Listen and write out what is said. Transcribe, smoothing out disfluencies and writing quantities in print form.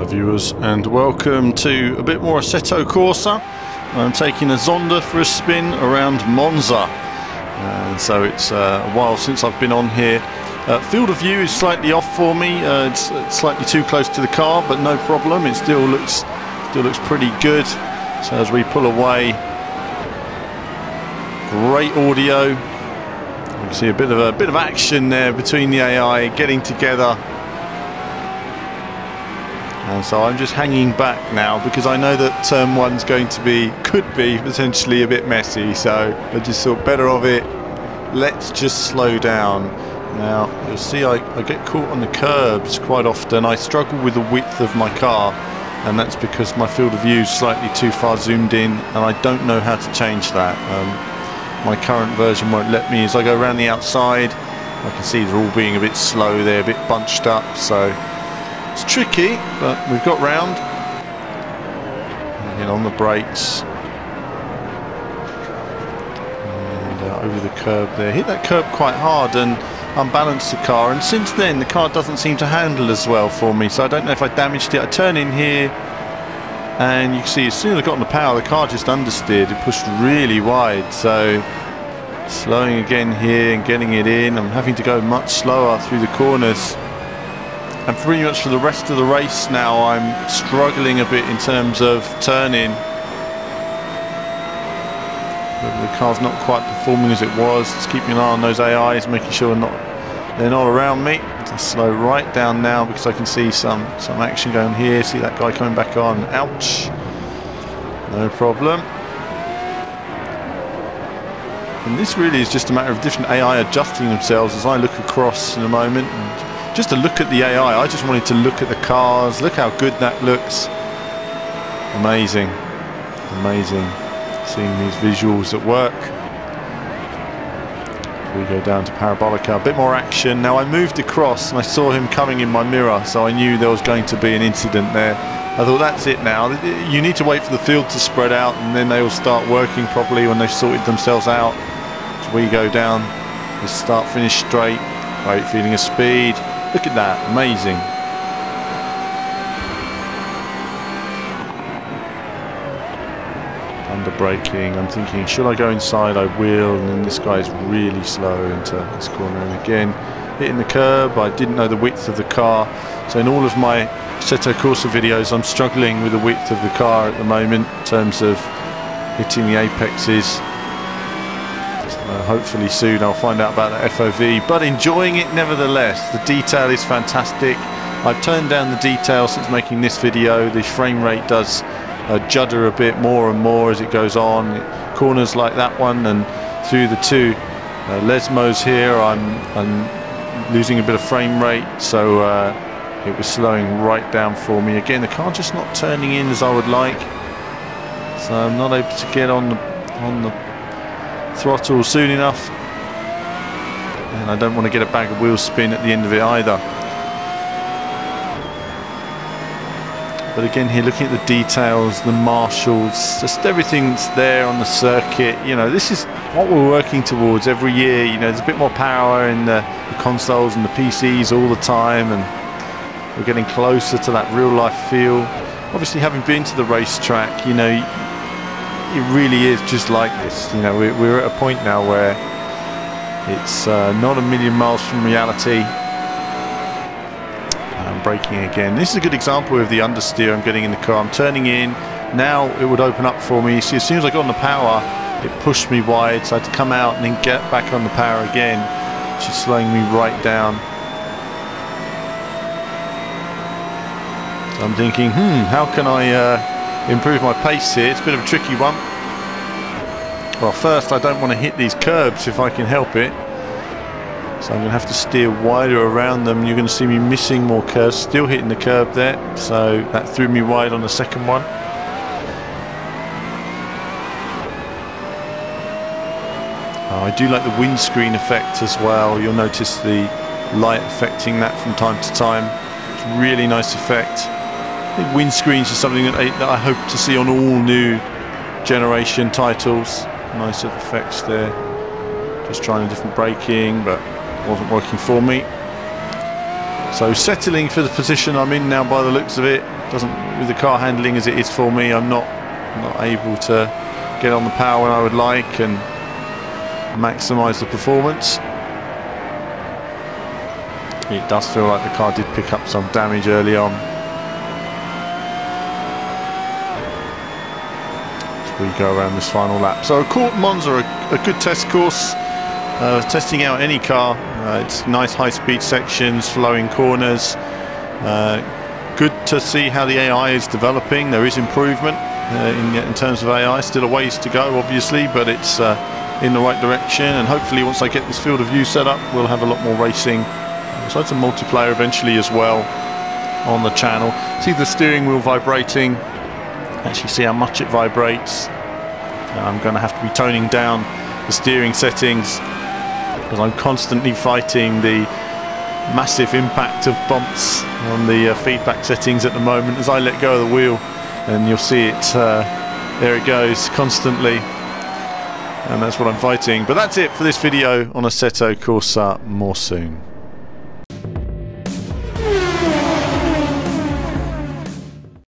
viewers, and welcome to a bit more Assetto Corsa. I'm taking a Zonda for a spin around Monza, and so it's a while since I've been on here. Field of view is slightly off for me. It's slightly too close to the car, but no problem. It still looks pretty good. So as we pull away, great audio. You can see a bit of action there between the AI getting together. And so I'm just hanging back now because I know that turn one's could be potentially a bit messy. So I just thought better of it. Let's just slow down. Now you'll see I get caught on the curbs quite often. I struggle with the width of my car, and that's because my field of view is slightly too far zoomed in, and I don't know how to change that. My current version won't let me. As I go around the outside, I can see they're all being a bit slow there, a bit bunched up, so it's tricky, but we've got round. Again on the brakes. And over the curb there. Hit that curb quite hard and unbalanced the car, and since then the car doesn't seem to handle as well for me, so I don't know if I damaged it. I turn in here and you can see as soon as I got on the power, the car just understeered. It pushed really wide, so slowing again here and getting it in. I'm having to go much slower through the corners. And pretty much for the rest of the race now, I'm struggling a bit in terms of turning. The car's not quite performing as it was. Just keeping an eye on those AIs, making sure they're not around me. Just slow right down now because I can see some action going here. See that guy coming back on. Ouch. No problem. And this really is just a matter of different AI adjusting themselves as I look across in a moment. And just to look at the AI, I just wanted to look at the cars. Look how good that looks. Amazing. Amazing. Seeing these visuals at work. We go down to Parabolica, a bit more action. Now I moved across and I saw him coming in my mirror, so I knew there was going to be an incident there. I thought that's it now. You need to wait for the field to spread out and then they will start working properly when they've sorted themselves out. So we go down, the start finish straight, great feeling of speed. Look at that, amazing. Under braking, I'm thinking, should I go inside? I will, and then this guy's really slow into this corner, and again hitting the curb. I didn't know the width of the car, so in all of my Assetto Corsa videos I'm struggling with the width of the car at the moment in terms of hitting the apexes. Hopefully soon I'll find out about the FOV, but enjoying it nevertheless. The detail is fantastic. I've turned down the detail since making this video. The frame rate does judder a bit more and more as it goes on. Corners like that one and through the two Lesmos here, I'm losing a bit of frame rate, so it was slowing right down for me. Again, the car just not turning in as I would like, so I'm not able to get on the throttle soon enough, and I don't want to get a bag of wheel spin at the end of it either. But again here, looking at the details, the marshals, just everything that's there on the circuit. You know, this is what we're working towards every year. You know, there's a bit more power in the consoles and the PCs all the time, and we're getting closer to that real life feel. Obviously, having been to the racetrack, you know, it really is just like this. You know, we're at a point now where it's not a million miles from reality. I'm braking again. This is a good example of the understeer I'm getting in the car. I'm turning in. Now it would open up for me. See, as soon as I got on the power, it pushed me wide, so I had to come out and then get back on the power again, which is slowing me right down. So I'm thinking, how can I improve my pace here? It's a bit of a tricky one. Well, first I don't want to hit these curbs if I can help it, so I'm going to have to steer wider around them. You're going to see me missing more curves, still hitting the curb there, so that threw me wide on the second one. I do like the windscreen effect as well. You'll notice the light affecting that from time to time. It's a really nice effect. I think windscreens is something that I hope to see on all new generation titles. Nice effects there. Just trying a different braking, but wasn't working for me. So settling for the position I'm in now by the looks of it. with the car handling as it is for me, I'm not able to get on the power when I would like and maximise the performance. It does feel like the car did pick up some damage early on. As we go around this final lap. So Monza, a good test course. Testing out any car. It's nice high-speed sections, flowing corners. Good to see how the AI is developing. There is improvement in terms of AI. Still a ways to go, obviously, but it's in the right direction. And hopefully, once I get this field of view set up, we'll have a lot more racing. Besides some multiplayer eventually as well on the channel. See the steering wheel vibrating. Actually see how much it vibrates. I'm going to have to be toning down the steering settings because I'm constantly fighting the massive impact of bumps on the feedback settings at the moment as I let go of the wheel, and you'll see it, there it goes constantly, and that's what I'm fighting. But that's it for this video on Assetto Corsa. More soon.